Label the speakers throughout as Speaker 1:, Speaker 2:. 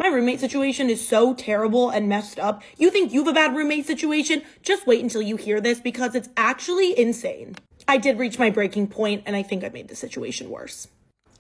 Speaker 1: My roommate situation is so terrible and messed up. You think you have a bad roommate situation? Just wait until you hear this because it's actually insane. I did reach my breaking point and I think I made the situation worse.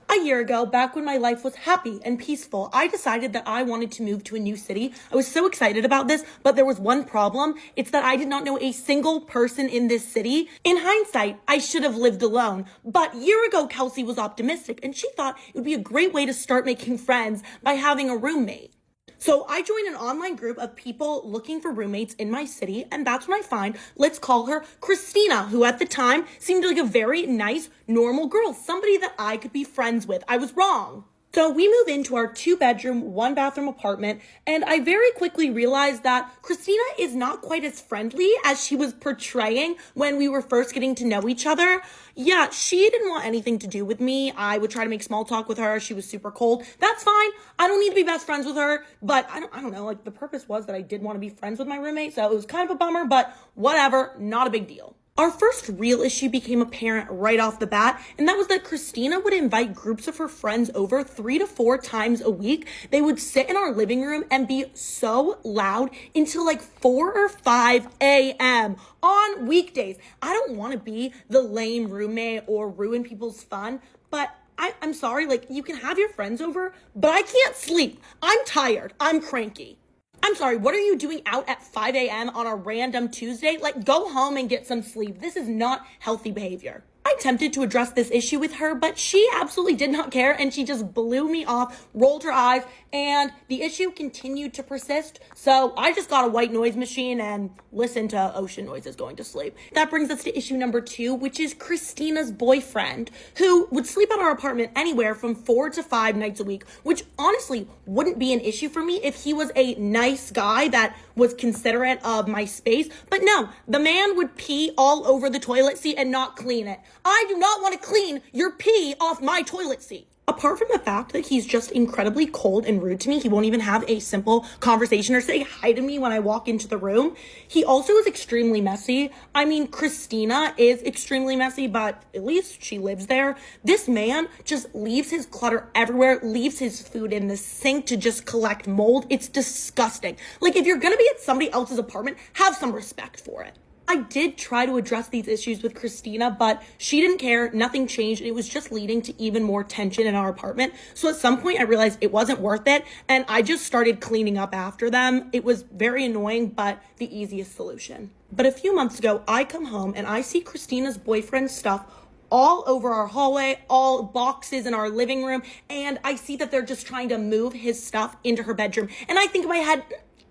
Speaker 1: A year ago, back when my life was happy and peaceful, I decided that I wanted to move to a new city. I was so excited about this, but there was one problem. It's that I did not know a single person in this city. In hindsight, I should have lived alone. But a year ago, Kelsey was optimistic and she thought it would be a great way to start making friends by having a roommate. So I joined an online group of people looking for roommates in my city, and that's when I find, let's call her Christina, who at the time seemed like a very nice, normal girl, somebody that I could be friends with. I was wrong. So we move into our 2-bedroom, 1-bathroom apartment, and I very quickly realized that Christina is not quite as friendly as she was portraying when we were first getting to know each other. Yeah, she didn't want anything to do with me. I would try to make small talk with her. She was super cold. That's fine. I don't need to be best friends with her, but I don't know, like the purpose was that I did want to be friends with my roommate, so it was kind of a bummer, but whatever, not a big deal. Our first real issue became apparent right off the bat, and that was that Christina would invite groups of her friends over 3 to 4 times a week. They would sit in our living room and be so loud until like 4 or 5 a.m. on weekdays. I don't want to be the lame roommate or ruin people's fun, but I'm sorry, like you can have your friends over, but I can't sleep. I'm tired. I'm cranky. I'm sorry, what are you doing out at 5 a.m. on a random Tuesday? Like, go home and get some sleep. This is not healthy behavior. I attempted to address this issue with her, but she absolutely did not care, and she just blew me off, rolled her eyes, and the issue continued to persist. So I just got a white noise machine and listened to ocean noises going to sleep. That brings us to issue number 2, which is Christina's boyfriend, who would sleep at our apartment anywhere from 4 to 5 nights a week, which honestly wouldn't be an issue for me if he was a nice guy that was considerate of my space. But no, the man would pee all over the toilet seat and not clean it. I do not want to clean your pee off my toilet seat. Apart from the fact that he's just incredibly cold and rude to me, he won't even have a simple conversation or say hi to me when I walk into the room. He also is extremely messy. I mean, Christina is extremely messy, but at least she lives there. This man just leaves his clutter everywhere, leaves his food in the sink to just collect mold. It's disgusting. Like, if you're gonna be at somebody else's apartment, have some respect for it. I did try to address these issues with Christina, but she didn't care. Nothing changed. It was just leading to even more tension in our apartment. So at some point I realized it wasn't worth it, and I just started cleaning up after them. It was very annoying, but the easiest solution. But a few months ago, I come home and I see Christina's boyfriend's stuff all over our hallway, all boxes in our living room, and I see that they're just trying to move his stuff into her bedroom. And I think in my head,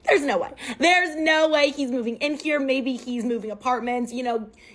Speaker 1: there's no way. There's no way he's moving in here. Maybe he's moving apartments,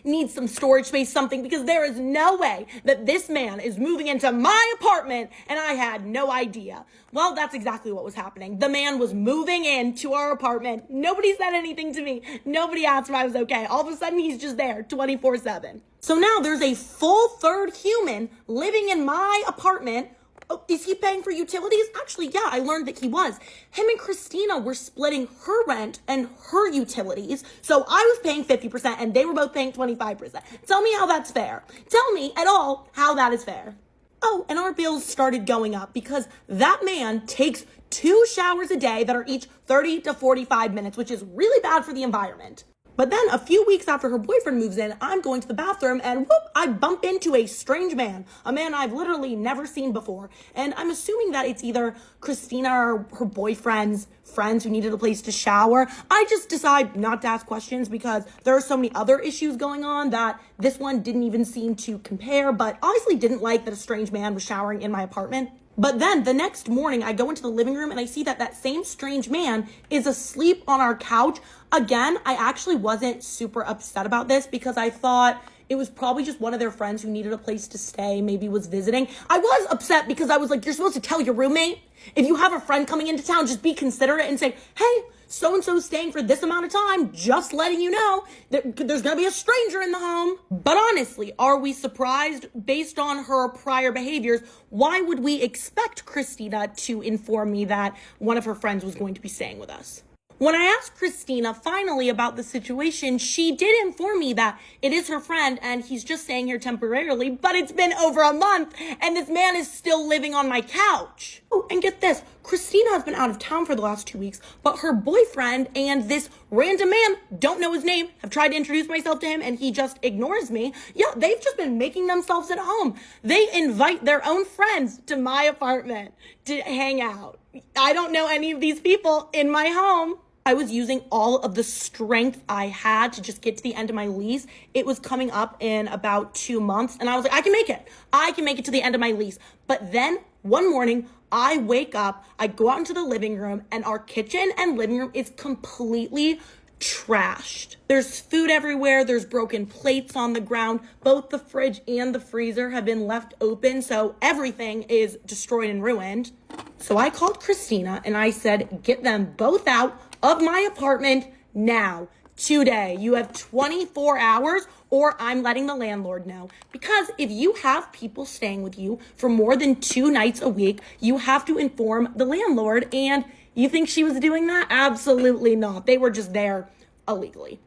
Speaker 1: needs some storage space, something, because there is no way that this man is moving into my apartment and I had no idea. Well, that's exactly what was happening. The man was moving into our apartment. Nobody said anything to me. Nobody asked if I was okay. All of a sudden, he's just there 24/7. So now there's a full third human living in my apartment. Oh, is he paying for utilities? Actually, yeah, I learned that he was. Him and Christina were splitting her rent and her utilities. So I was paying 50% and they were both paying 25%. Tell me how that's fair. Tell me at all how that is fair. Oh, and our bills started going up because that man takes 2 showers a day that are each 30 to 45 minutes, which is really bad for the environment. But then a few weeks after her boyfriend moves in, I'm going to the bathroom and whoop, I bump into a strange man, a man I've literally never seen before. And I'm assuming that it's either Christina or her boyfriend's friends who needed a place to shower. I just decide not to ask questions because there are so many other issues going on that this one didn't even seem to compare, but honestly didn't like that a strange man was showering in my apartment. But then the next morning, I go into the living room and I see that that same strange man is asleep on our couch. Again, I actually wasn't super upset about this because I thought it was probably just one of their friends who needed a place to stay, maybe was visiting. I was upset because I was like, you're supposed to tell your roommate. If you have a friend coming into town, just be considerate and say, hey, so-and-so staying for this amount of time, just letting you know that there's going to be a stranger in the home. But honestly, are we surprised based on her prior behaviors? Why would we expect Christina to inform me that one of her friends was going to be staying with us? When I asked Christina finally about the situation, she did inform me that it is her friend and he's just staying here temporarily, but it's been over a month and this man is still living on my couch. Oh, and get this, Christina has been out of town for the last 2 weeks, but her boyfriend and this random man, don't know his name, have tried to introduce myself to him and he just ignores me. Yeah, they've just been making themselves at home. They invite their own friends to my apartment to hang out. I don't know any of these people in my home. I was using all of the strength I had to just get to the end of my lease. It was coming up in about 2 months, and I was like, I can make it. I can make it to the end of my lease. But then one morning, I wake up, I go out into the living room, and our kitchen and living room is completely trashed. There's food everywhere. There's broken plates on the ground. Both the fridge and the freezer have been left open, so everything is destroyed and ruined. So I called Christina and I said, get them both out of my apartment now, today. You have 24 hours or I'm letting the landlord know. Because if you have people staying with you for more than 2 nights a week, you have to inform the landlord. And you think she was doing that? Absolutely not. They were just there illegally.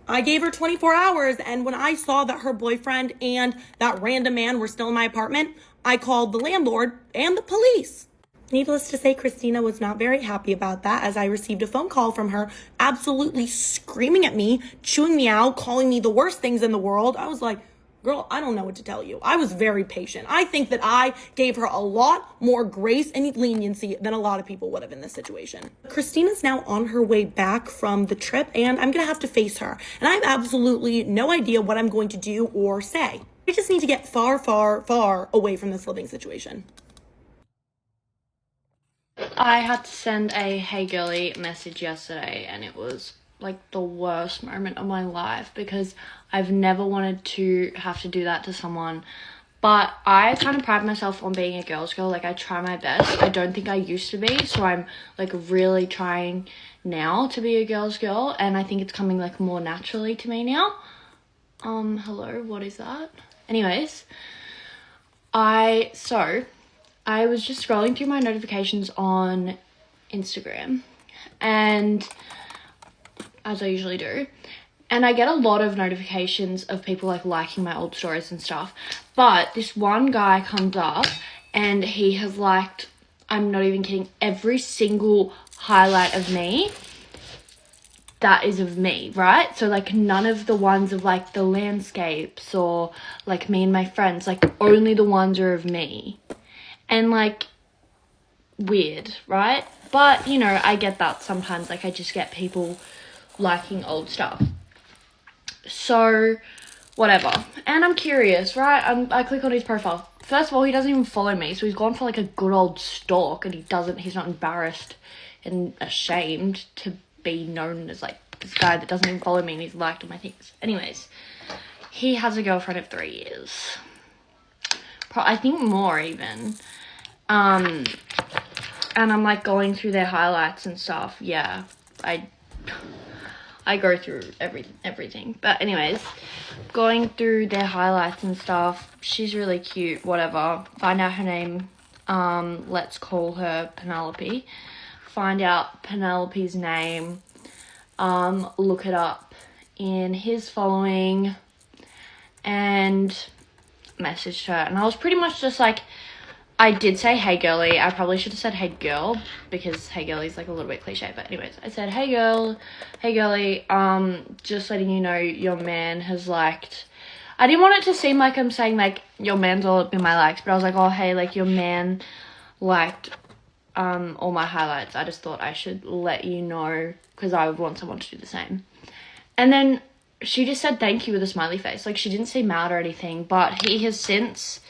Speaker 1: I gave her 24 hours, and when I saw that her boyfriend and that random man were still in my apartment, I called the landlord and the police. Needless to say, Christina was not very happy about that, as I received a phone call from her absolutely screaming at me, chewing me out, calling me the worst things in the world. I was like, girl, I don't know what to tell you. I was very patient. I think that I gave her a lot more grace and leniency than a lot of people would have in this situation. Christina's now on her way back from the trip, and I'm going to have to face her. And I have absolutely no idea what I'm going to do or say. I just need to get far, far, far away from this living situation.
Speaker 2: I had to send a hey girly message yesterday, and it was like the worst moment of my life because I've never wanted to have to do that to someone, but I kind of pride myself on being a girl's girl. Like, I try my best. I don't think I used to be, so I'm like really trying now to be a girl's girl, and I think it's coming like more naturally to me now. Hello, what is that? Anyways, I was just scrolling through my notifications on Instagram, and as I usually do, and I get a lot of notifications of people like liking my old stories and stuff, but this one guy comes up and he has liked, I'm not even kidding, every single highlight of me that is of me, right? So like none of the ones of like the landscapes or like me and my friends, like only the ones are of me. And like, weird, right? But you know, I get that sometimes. Like, I just get people liking old stuff. So whatever. And I'm curious, right? I click on his profile. First of all, he doesn't even follow me, so he's gone for like a good old stalk, and he's not embarrassed and ashamed to be known as like this guy that doesn't even follow me and he's liked all my things. Anyways, he has a girlfriend of 3 years. I think more even. And I'm like going through their highlights and stuff. Yeah, I go through everything. But anyways, going through their highlights and stuff. She's really cute, whatever. Find out her name. Let's call her Penelope. Find out Penelope's name. Look it up in his following and messaged her. And I was pretty much just like, I did say hey girly. I probably should have said hey girl, because hey girly is like a little bit cliche, but anyways, I said hey girl, hey girly, just letting you know your man has liked. I didn't want it to seem like I'm saying like your man's all up in my likes, but I was like, oh hey, like your man liked all my highlights. I just thought I should let you know because I would want someone to do the same. And then she just said thank you with a smiley face. Like, she didn't seem mad or anything, but he has since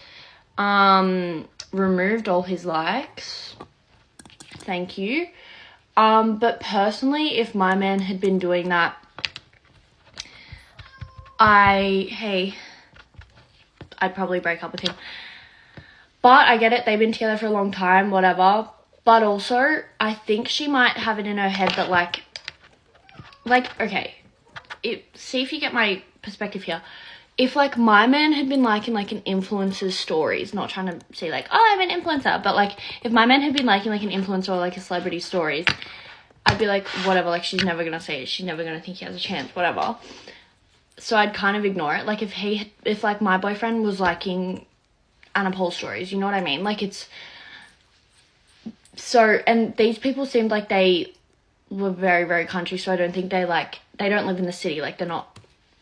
Speaker 2: removed all his likes. Thank you. But personally, if my man had been doing that, I'd probably break up with him. But I get it, they've been together for a long time, whatever. But also, I think she might have it in her head that like, okay, see if you get my perspective here. If like my man had been liking like an influencer's stories, not trying to say like, oh, I'm an influencer, but like if my man had been liking like an influencer or like a celebrity stories, I'd be like, whatever, like she's never gonna say it, she's never gonna think he has a chance, whatever. So I'd kind of ignore it. Like if like my boyfriend was liking Anna Paul stories, you know what I mean? Like So, and these people seemed like they were very, very country, so I don't think they don't live in the city. Like, they're not,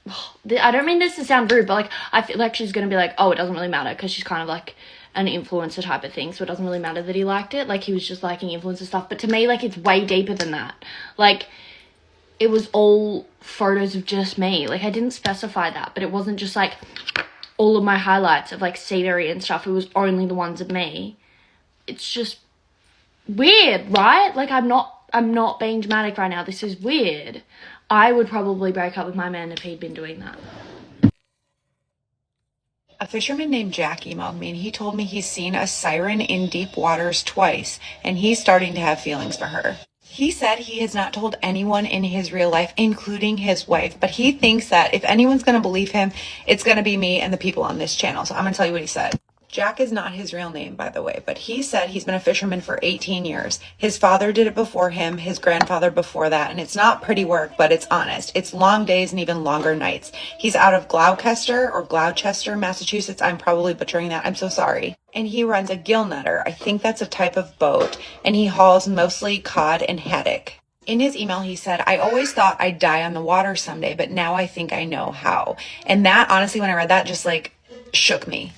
Speaker 2: I don't mean this to sound rude, but like, I feel like she's gonna be like, oh, it doesn't really matter, because she's kind of like an influencer type of thing, so it doesn't really matter that he liked it. Like, he was just liking influencer stuff. But to me, like, it's way deeper than that. Like, it was all photos of just me. Like, I didn't specify that, but it wasn't just like all of my highlights of like scenery and stuff. It was only the ones of me. It's just weird, right? Like, I'm not being dramatic right now. This is weird. I would probably break up with my man if he'd been doing that.
Speaker 3: A fisherman named Jack emailed me, and he told me he's seen a siren in deep waters twice, and he's starting to have feelings for her. He said he has not told anyone in his real life, including his wife, but he thinks that if anyone's going to believe him, it's going to be me and the people on this channel. So I'm going to tell you what he said. Jack is not his real name, by the way, but he said he's been a fisherman for 18 years. His father did it before him, his grandfather before that, and it's not pretty work, but it's honest. It's long days and even longer nights. He's out of Gloucester, Massachusetts. I'm probably butchering that. I'm so sorry. And he runs a gill netter. I think that's a type of boat, and he hauls mostly cod and haddock. In his email, he said, I always thought I'd die on the water someday, but now I think I know how. And that, honestly, when I read that, just like shook me.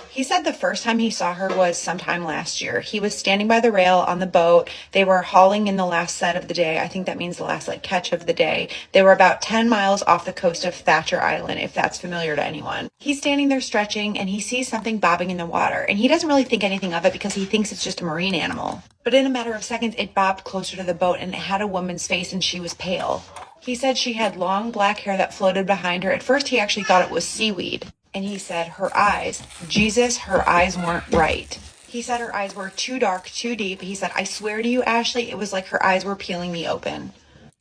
Speaker 3: He said the first time he saw her was sometime last year. He was standing by the rail on the boat. They were hauling in the last set of the day. I think that means the last catch of the day. They were about 10 miles off the coast of Thatcher Island, if that's familiar to anyone. He's standing there stretching, and he sees something bobbing in the water. And he doesn't really think anything of it because he thinks it's just a marine animal. But in a matter of seconds, it bobbed closer to the boat, and it had a woman's face, and she was pale. He said she had long black hair that floated behind her. At first, he actually thought it was seaweed. And he said her eyes, Jesus, her eyes weren't right. He said her eyes were too dark, too deep. He said, I swear to you, Ashley, it was like her eyes were peeling me open.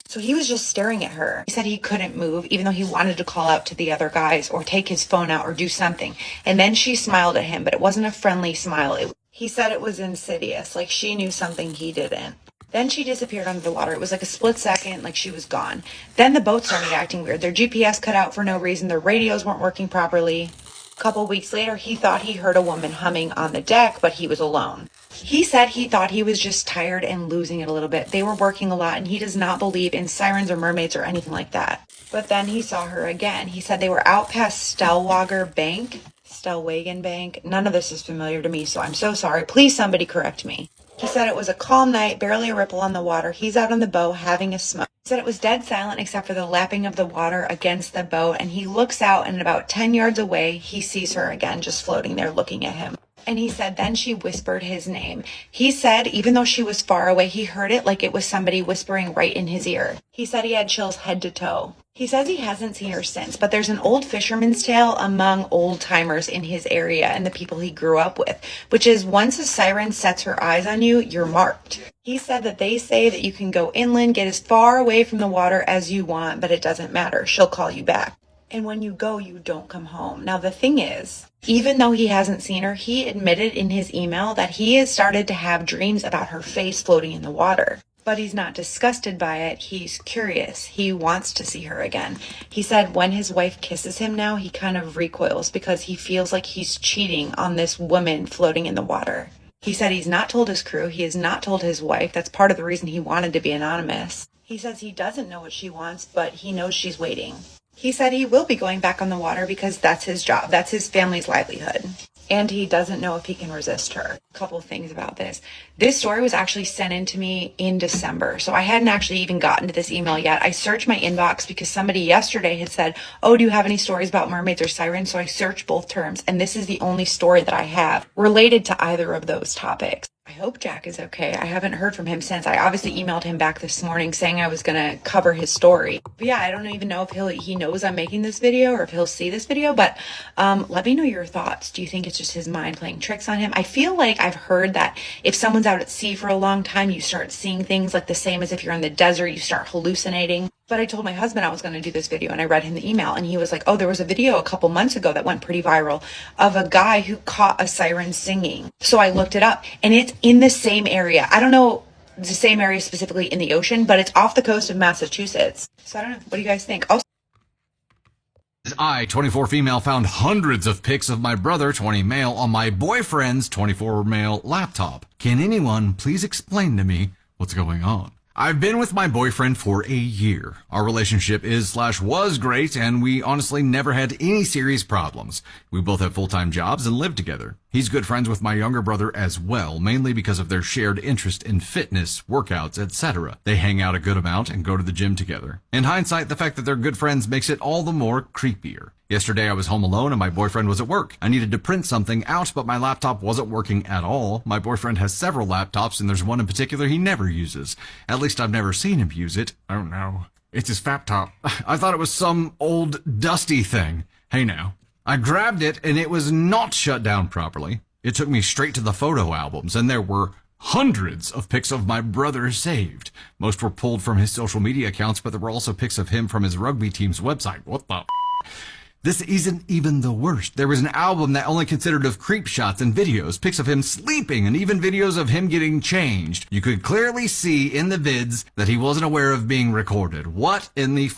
Speaker 3: So he was just staring at her. He said he couldn't move, even though he wanted to call out to the other guys or take his phone out or do something. And then she smiled at him, but it wasn't a friendly smile. He said it was insidious, like she knew something he didn't. Then she disappeared under the water. It was like a split second, like she was gone. Then the boat started acting weird. Their GPS cut out for no reason. Their radios weren't working properly. A couple weeks later, he thought he heard a woman humming on the deck, but he was alone. He said he thought he was just tired and losing it a little bit. They were working a lot, and he does not believe in sirens or mermaids or anything like that. But then he saw her again. He said they were out past Stellwagen Bank. None of this is familiar to me, so I'm so sorry. Please, somebody correct me. He said it was a calm night, barely a ripple on the water. He's out on the boat having a smoke. He said it was dead silent except for the lapping of the water against the boat, and he looks out, and about 10 yards away, he sees her again, just floating there looking at him. And he said then she whispered his name. He said even though she was far away, he heard it like it was somebody whispering right in his ear. He said he had chills head to toe. He says he hasn't seen her since, but there's an old fisherman's tale among old timers in his area and the people he grew up with, which is once a siren sets her eyes on you, you're marked. He said that they say that you can go inland, get as far away from the water as you want, but it doesn't matter. She'll call you back. And when you go, you don't come home. Now, the thing is, even though he hasn't seen her, he admitted in his email that he has started to have dreams about her face floating in the water. But he's not disgusted by it. He's curious. He wants to see her again. He said when his wife kisses him now, he kind of recoils because he feels like he's cheating on this woman floating in the water. He said he's not told his crew. He has not told his wife. That's part of the reason he wanted to be anonymous. He says he doesn't know what she wants, but he knows she's waiting. He said he will be going back on the water because that's his job. That's his family's livelihood. And he doesn't know if he can resist her. A couple of things about this. This story was actually sent in to me in December. So I hadn't actually even gotten to this email yet. I searched my inbox because somebody yesterday had said, oh, do you have any stories about mermaids or sirens? So I searched both terms. And this is the only story that I have related to either of those topics. I hope Jack is okay. I haven't heard from him since. I obviously emailed him back this morning saying I was going to cover his story. But yeah, I don't even know if he knows I'm making this video or if he'll see this video, but let me know your thoughts. Do you think it's just his mind playing tricks on him? I feel like I've heard that if someone's out at sea for a long time, you start seeing things like the same as if you're in the desert, you start hallucinating. But I told my husband I was going to do this video and I read him the email and he was like, oh, there was a video a couple months ago that went pretty viral of a guy who caught a siren singing. So I looked it up and it's in the same area. I don't know the same area specifically in the ocean, but it's off the coast of Massachusetts. So I don't know. What do you guys think? Also,
Speaker 4: I, 24 female, found hundreds of pics of my brother, 20 male, on my boyfriend's 24 male laptop. Can anyone please explain to me what's going on? I've been with my boyfriend for a year. Our relationship is/was great, and we honestly never had any serious problems. We both have full-time jobs and live together. He's good friends with my younger brother as well, mainly because of their shared interest in fitness, workouts, etc. They hang out a good amount and go to the gym together. In hindsight, the fact that they're good friends makes it all the more creepier. Yesterday I was home alone and my boyfriend was at work. I needed to print something out, but my laptop wasn't working at all. My boyfriend has several laptops and there's one in particular he never uses. At least I've never seen him use it. Oh no, it's his laptop. I thought it was some old dusty thing. Hey now. I grabbed it and it was not shut down properly. It took me straight to the photo albums and there were hundreds of pics of my brother saved. Most were pulled from his social media accounts, but there were also pics of him from his rugby team's website. What the This isn't even the worst. There was an album that only considered of creep shots and videos, pics of him sleeping, and even videos of him getting changed. You could clearly see in the vids that he wasn't aware of being recorded. What in the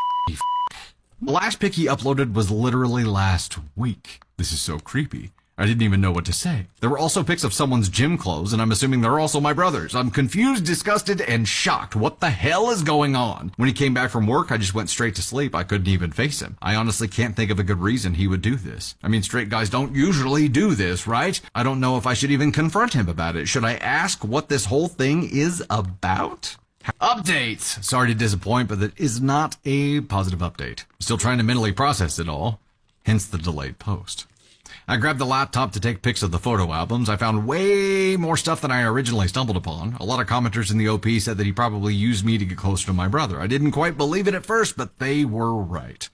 Speaker 4: The last pic he uploaded was literally last week. This is so creepy. I didn't even know what to say. There were also pics of someone's gym clothes, and I'm assuming they're also my brother's. I'm confused, disgusted, and shocked. What the hell is going on? When he came back from work, I just went straight to sleep. I couldn't even face him. I honestly can't think of a good reason he would do this. I mean, straight guys don't usually do this, right? I don't know if I should even confront him about it. Should I ask what this whole thing is about? Updates! Sorry to disappoint, but that is not a positive update. Still trying to mentally process it all, hence the delayed post. I grabbed the laptop to take pics of the photo albums. I found way more stuff than I originally stumbled upon. A lot of commenters in the OP said that he probably used me to get closer to my brother. I didn't quite believe it at first, but they were right.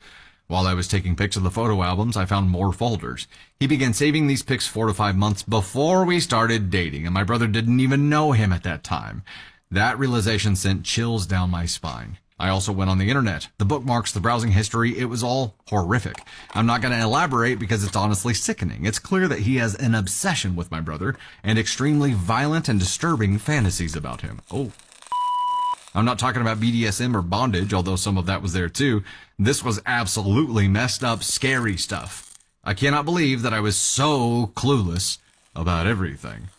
Speaker 4: While I was taking pics of the photo albums, I found more folders. He began saving these pics 4 to 5 months before we started dating, and my brother didn't even know him at that time. That realization sent chills down my spine. I also went on the internet. The bookmarks, the browsing history, it was all horrific. I'm not going to elaborate because it's honestly sickening. It's clear that he has an obsession with my brother and extremely violent and disturbing fantasies about him. Oh. I'm not talking about BDSM or bondage, although some of that was there too. This was absolutely messed up, scary stuff. I cannot believe that I was so clueless about everything.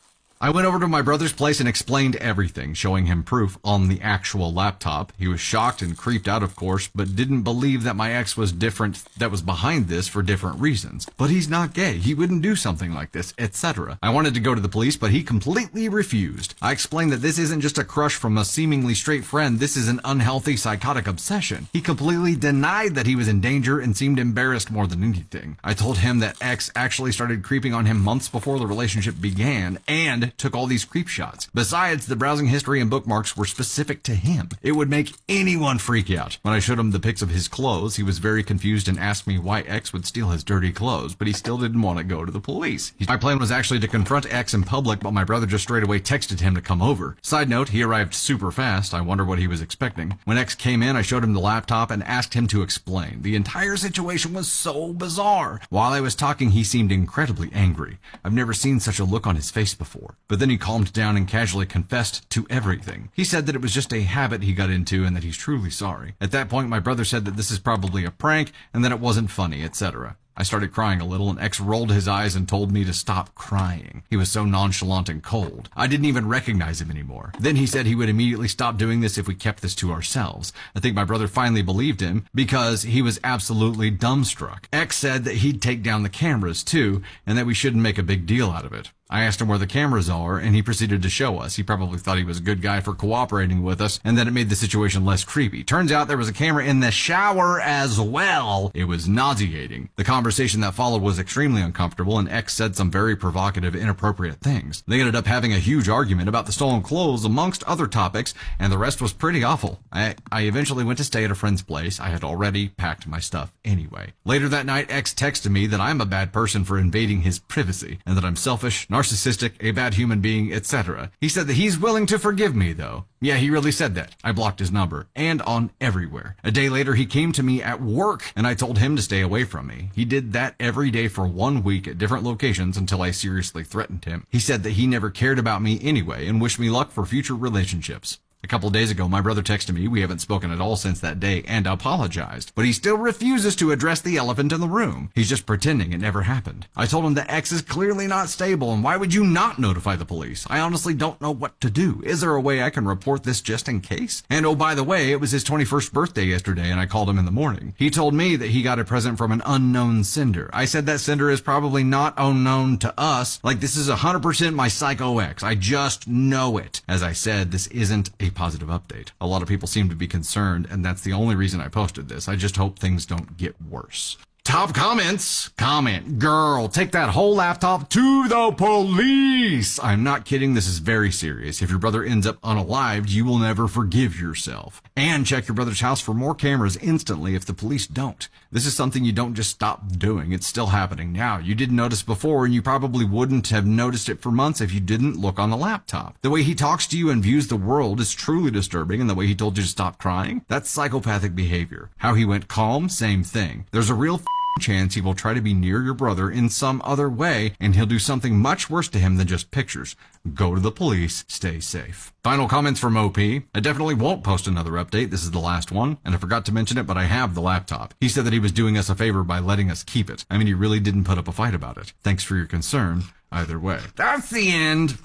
Speaker 4: I went over to my brother's place and explained everything, showing him proof on the actual laptop. He was shocked and creeped out, of course, but didn't believe that my ex was different, that was behind this for different reasons. But he's not gay. He wouldn't do something like this, etc. I wanted to go to the police, but he completely refused. I explained that this isn't just a crush from a seemingly straight friend. This is an unhealthy psychotic obsession. He completely denied that he was in danger and seemed embarrassed more than anything. I told him that ex actually started creeping on him months before the relationship began and took all these creep shots. Besides, the browsing history and bookmarks were specific to him. It would make anyone freak out. When I showed him the pics of his clothes, he was very confused and asked me why X would steal his dirty clothes, but he still didn't want to go to the police. My plan was actually to confront X in public, but my brother just straight away texted him to come over. Side note, he arrived super fast. I wonder what he was expecting. When X came in, I showed him the laptop and asked him to explain. The entire situation was so bizarre. While I was talking, he seemed incredibly angry. I've never seen such a look on his face before. But then he calmed down and casually confessed to everything. He said that it was just a habit he got into and that he's truly sorry. At that point, my brother said that this is probably a prank and that it wasn't funny, etc. I started crying a little and X rolled his eyes and told me to stop crying. He was so nonchalant and cold. I didn't even recognize him anymore. Then he said he would immediately stop doing this if we kept this to ourselves. I think my brother finally believed him because he was absolutely dumbstruck. X said that he'd take down the cameras too and that we shouldn't make a big deal out of it. I asked him where the cameras are, and he proceeded to show us. He probably thought he was a good guy for cooperating with us, and that it made the situation less creepy. Turns out there was a camera in the shower as well. It was nauseating. The conversation that followed was extremely uncomfortable, and X said some very provocative, inappropriate things. They ended up having a huge argument about the stolen clothes, amongst other topics, and the rest was pretty awful. I eventually went to stay at a friend's place. I had already packed my stuff anyway. Later that night, X texted me that I'm a bad person for invading his privacy, and that I'm selfish, narcissistic, a bad human being, etc. He said that he's willing to forgive me, though. Yeah, he really said that. I blocked his number, and on everywhere. A day later, he came to me at work, and I told him to stay away from me. He did that every day for 1 week at different locations until I seriously threatened him. He said that he never cared about me anyway, and wished me luck for future relationships. A couple of days ago, my brother texted me, we haven't spoken at all since that day, and apologized. But he still refuses to address the elephant in the room. He's just pretending it never happened. I told him the ex is clearly not stable, and why would you not notify the police? I honestly don't know what to do. Is there a way I can report this just in case? And oh, by the way, it was his 21st birthday yesterday, and I called him in the morning. He told me that he got a present from an unknown sender. I said that sender is probably not unknown to us. Like, this is 100% my psycho ex. I just know it. As I said, this isn't a positive update. A lot of people seem to be concerned, and that's the only reason I posted this. I just hope things don't get worse. Top comments. Comment, girl, take that whole laptop to the police. I'm not kidding. This is very serious. If your brother ends up unalived, you will never forgive yourself. And check your brother's house for more cameras instantly if the police don't. This is something you don't just stop doing. It's still happening now. You didn't notice before, and you probably wouldn't have noticed it for months if you didn't look on the laptop. The way he talks to you and views the world is truly disturbing, and the way he told you to stop crying, that's psychopathic behavior. How he went calm, same thing. There's a real chance he will try to be near your brother in some other way, and he'll do something much worse to him than just pictures. Go to the police. Stay safe. Final comments from OP. I definitely won't post another update. This is the last one, and I forgot to mention it, but I have the laptop. He said that he was doing us a favor by letting us keep it. I mean, he really didn't put up a fight about it. Thanks for your concern. Either way. That's the end.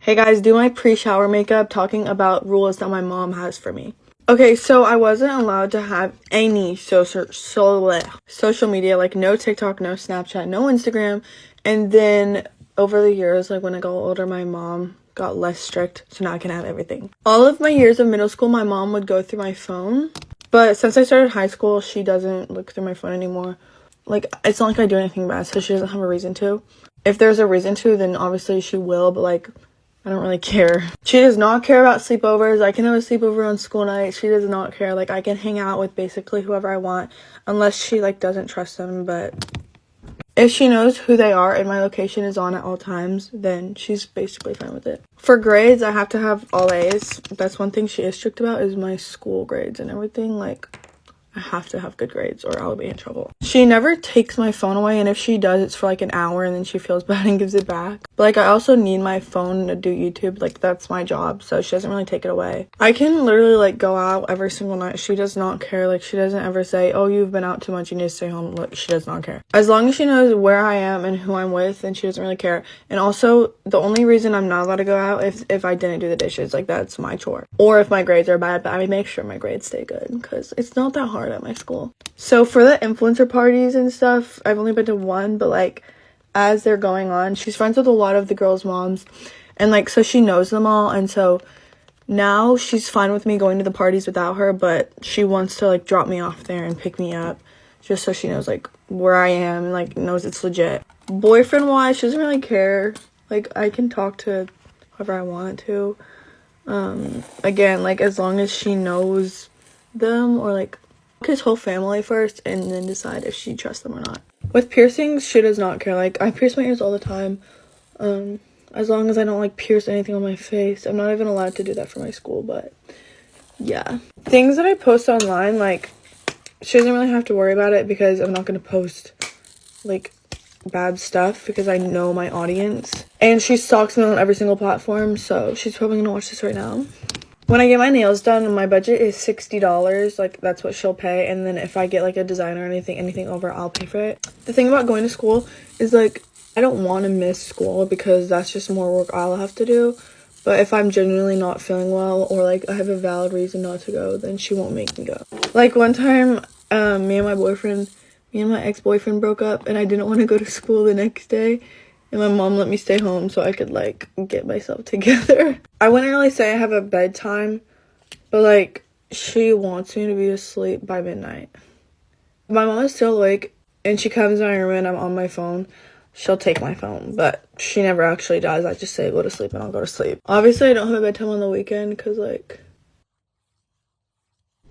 Speaker 1: Hey guys, do my pre-shower makeup talking about rules that my mom has for me. Okay, so I wasn't allowed to have any social media, like no TikTok, no Snapchat, no Instagram. And then over the years, like when I got older, my mom got less strict, so now I can have everything. All of my years of middle school, my mom would go through my phone. But since I started high school, she doesn't look through my phone anymore. Like, it's not like I do anything bad, so she doesn't have a reason to. If there's a reason to, then obviously she will, but like, I don't really care. She does not care about sleepovers. I can have a sleepover on school night. She does not care. Like, I can hang out with basically whoever I want, unless she, like, doesn't trust them. But if she knows who they are and my location is on at all times, then she's basically fine with it. For grades, I have to have all A's. That's one thing she is strict about, is my school grades and everything. Like, I have to have good grades or I'll be in trouble. She never takes my phone away, and if she does, it's for like an hour and then she feels bad and gives it back. But like, I also need my phone to do YouTube. Like, that's my job, so she doesn't really take it away. I can literally like go out every single night. She does not care. Like, she doesn't ever say, oh, you've been out too much, you need to stay home. Like, she does not care. As long as she knows where I am and who I'm with, then she doesn't really care. And also, the only reason I'm not allowed to go out is if I didn't do the dishes. Like, that's my chore. Or if my grades are bad, but I make sure my grades stay good because it's not that hard at my school. So for the influencer parties and stuff, I've only been to one, but like, as they're going on, she's friends with a lot of the girls' moms, and like, so she knows them all, and so now she's fine with me going to the parties without her, but she wants to like drop me off there and pick me up just so she knows like where I am and like knows it's legit. Boyfriend wise, she doesn't really care. Like, I can talk to whoever I want to. Again, like, as long as she knows them, or like his whole family first and then decide if she trusts them or not. With piercings, she does not care. Like, I pierce my ears all the time. As long as I don't like pierce anything on my face. I'm not even allowed to do that for my school, but yeah. Things that I post online, like, she doesn't really have to worry about it because I'm not going to post like bad stuff because I know my audience. And she stalks me on every single platform, so she's probably going to watch this right now. When I get my nails done, my budget is $60. Like, that's what she'll pay. And then if I get like a designer or anything over, I'll pay for it. The thing about going to school is like, I don't want to miss school because that's just more work I'll have to do. But if I'm genuinely not feeling well, or like I have a valid reason not to go, then she won't make me go. Like, one time, me and my ex-boyfriend broke up, and I didn't want to go to school the next day. And my mom let me stay home so I could, like, get myself together. I wouldn't really say I have a bedtime, but, like, she wants me to be asleep by midnight. My mom is still awake, and she comes in my room and I'm on my phone. She'll take my phone, but she never actually does. I just say, go to sleep, and I'll go to sleep. Obviously, I don't have a bedtime on the weekend because, like...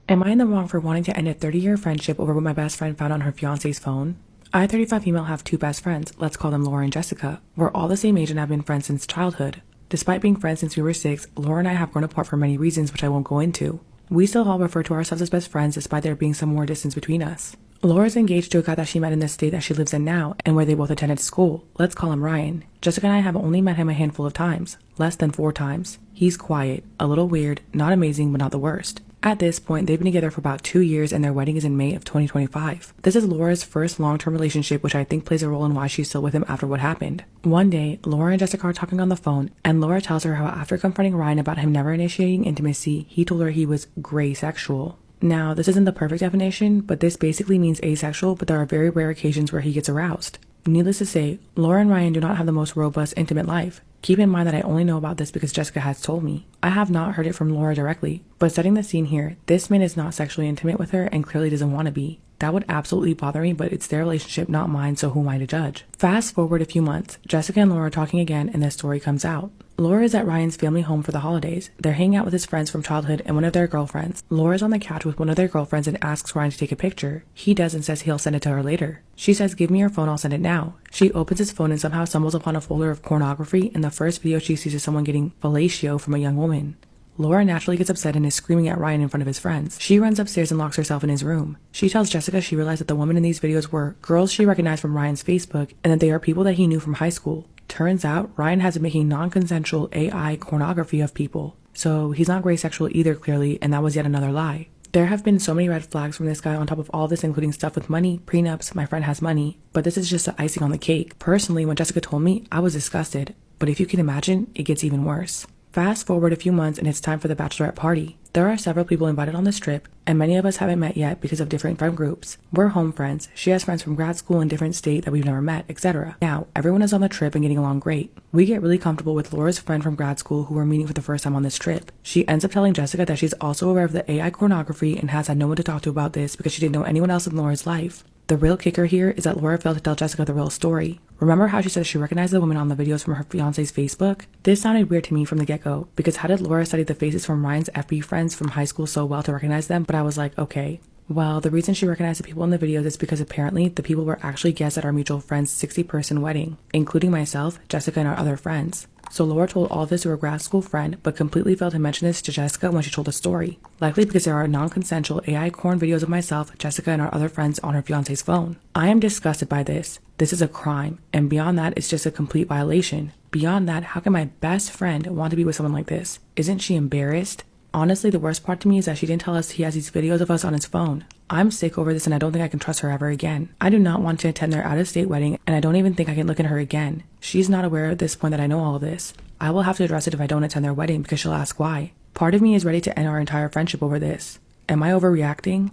Speaker 5: Am I in the wrong for wanting to end a 30-year friendship over what my best friend found on her fiancé's phone? I, 35 female, have two best friends. Let's call them Laura and Jessica. We're all the same age and have been friends since childhood. Despite being friends since we were 6, Laura and I have grown apart for many reasons which I won't go into. We still all refer to ourselves as best friends despite there being some more distance between us. Laura's engaged to a guy that she met in the state that she lives in now and where they both attended school. Let's call him Ryan. Jessica and I have only met him a handful of times, less than 4 times. He's quiet, a little weird, not amazing, but not the worst. At this point, they've been together for about 2 years and their wedding is in May of 2025. This is Laura's first long-term relationship, which I think plays a role in why she's still with him after what happened. One day, Laura and Jessica are talking on the phone, and Laura tells her how after confronting Ryan about him never initiating intimacy, he told her he was gray sexual. Now, this isn't the perfect definition, but this basically means asexual, but there are very rare occasions where he gets aroused. Needless to say, Laura and Ryan do not have the most robust, intimate life. Keep in mind that I only know about this because Jessica has told me. I have not heard it from Laura directly, but setting the scene here, this man is not sexually intimate with her and clearly doesn't want to be. That would absolutely bother me, but it's their relationship, not mine, so who am I to judge? Fast forward a few months, Jessica and Laura are talking again and this story comes out. Laura is at Ryan's family home for the holidays. They're hanging out with his friends from childhood and one of their girlfriends. Laura's on the couch with one of their girlfriends and asks Ryan to take a picture. He does and says he'll send it to her later. She says, "Give me your phone, I'll send it now." She opens his phone and somehow stumbles upon a folder of pornography, and the first video she sees is someone getting fellatio from a young woman. Laura naturally gets upset and is screaming at Ryan in front of his friends. She runs upstairs and locks herself in his room. She tells Jessica she realized that the women in these videos were girls she recognized from Ryan's Facebook and that they are people that he knew from high school. Turns out, Ryan has been making non-consensual AI pornography of people. So he's not gray sexual either, clearly, and that was yet another lie. There have been so many red flags from this guy on top of all this, including stuff with money, prenups, my friend has money, but this is just the icing on the cake. Personally, when Jessica told me, I was disgusted, but if you can imagine, it gets even worse. Fast forward a few months and it's time for the bachelorette party. There are several people invited on this trip, and many of us haven't met yet because of different friend groups. We're home friends. She has friends from grad school in different states that we've never met, etc. Now, everyone is on the trip and getting along great. We get really comfortable with Laura's friend from grad school who we're meeting for the first time on this trip. She ends up telling Jessica that she's also aware of the AI pornography and has had no one to talk to about this because she didn't know anyone else in Laura's life. The real kicker here is that Laura failed to tell Jessica the real story. Remember how she said she recognized the woman on the videos from her fiance's Facebook? This sounded weird to me from the get-go, because how did Laura study the faces from Ryan's FB friends from high school so well to recognize them? But I was like, okay. Well, the reason she recognized the people in the videos is because apparently the people were actually guests at our mutual friend's 60-person wedding, including myself, Jessica, and our other friends. So Laura told all of this to her grad school friend, but completely failed to mention this to Jessica when she told the story. Likely because there are non-consensual AI porn videos of myself, Jessica, and our other friends on her fiance's phone. I am disgusted by this. This is a crime, and beyond that, it's just a complete violation. Beyond that, how can my best friend want to be with someone like this? Isn't she embarrassed? Honestly, the worst part to me is that she didn't tell us he has these videos of us on his phone. I'm sick over this and I don't think I can trust her ever again. I do not want to attend their out-of-state wedding and I don't even think I can look at her again. She's not aware at this point that I know all of this. I will have to address it if I don't attend their wedding because she'll ask why. Part of me is ready to end our entire friendship over this. Am I overreacting?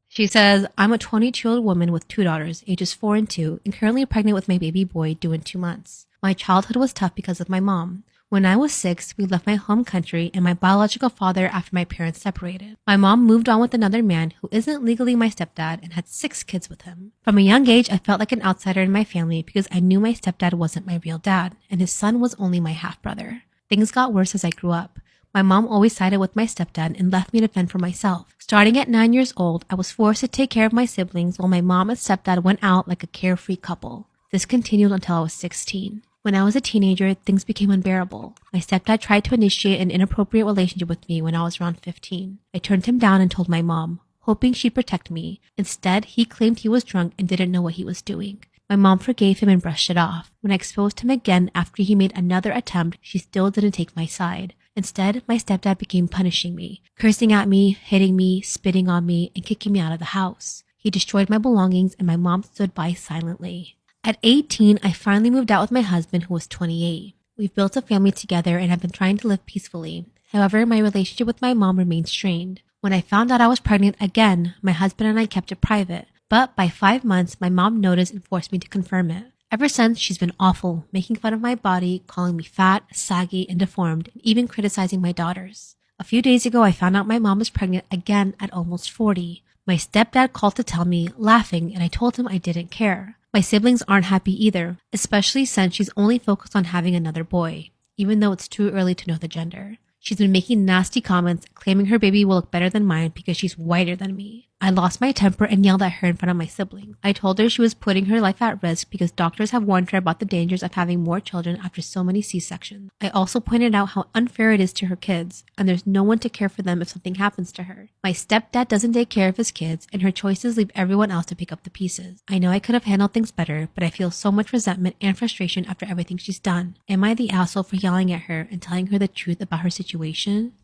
Speaker 6: She says, "I'm a 22-year-old woman with 2 daughters, ages 4 and 2, and currently pregnant with my baby boy due in 2 months. My childhood was tough because of my mom. When I was 6, we left my home country and my biological father after my parents separated. My mom moved on with another man who isn't legally my stepdad and had 6 kids with him. From a young age, I felt like an outsider in my family because I knew my stepdad wasn't my real dad and his son was only my half-brother. Things got worse as I grew up. My mom always sided with my stepdad and left me to fend for myself. Starting at 9 years old, I was forced to take care of my siblings while my mom and stepdad went out like a carefree couple. This continued until I was 16. When I was a teenager, things became unbearable. My stepdad tried to initiate an inappropriate relationship with me when I was around 15. I turned him down and told my mom, hoping she'd protect me. Instead, he claimed he was drunk and didn't know what he was doing. My mom forgave him and brushed it off. When I exposed him again after he made another attempt, she still didn't take my side. Instead, my stepdad began punishing me, cursing at me, hitting me, spitting on me, and kicking me out of the house. He destroyed my belongings and my mom stood by silently. At 18, I finally moved out with my husband who was 28. We've built a family together and have been trying to live peacefully. However, my relationship with my mom remained strained. When I found out I was pregnant again, my husband and I kept it private. But by 5 months, my mom noticed and forced me to confirm it. Ever since, she's been awful, making fun of my body, calling me fat, saggy, and deformed, and even criticizing my daughters. A few days ago, I found out my mom was pregnant again at almost 40. My stepdad called to tell me, laughing, and I told him I didn't care. My siblings aren't happy either, especially since she's only focused on having another boy, even though it's too early to know the gender. She's been making nasty comments, claiming her baby will look better than mine because she's whiter than me. I lost my temper and yelled at her in front of my siblings. I told her she was putting her life at risk because doctors have warned her about the dangers of having more children after so many C-sections. I also pointed out how unfair it is to her kids, and there's no one to care for them if something happens to her. My stepdad doesn't take care of his kids, and her choices leave everyone else to pick up the pieces. I know I could have handled things better, but I feel so much resentment and frustration after everything she's done. Am I the asshole for yelling at her and telling her the truth about her situation?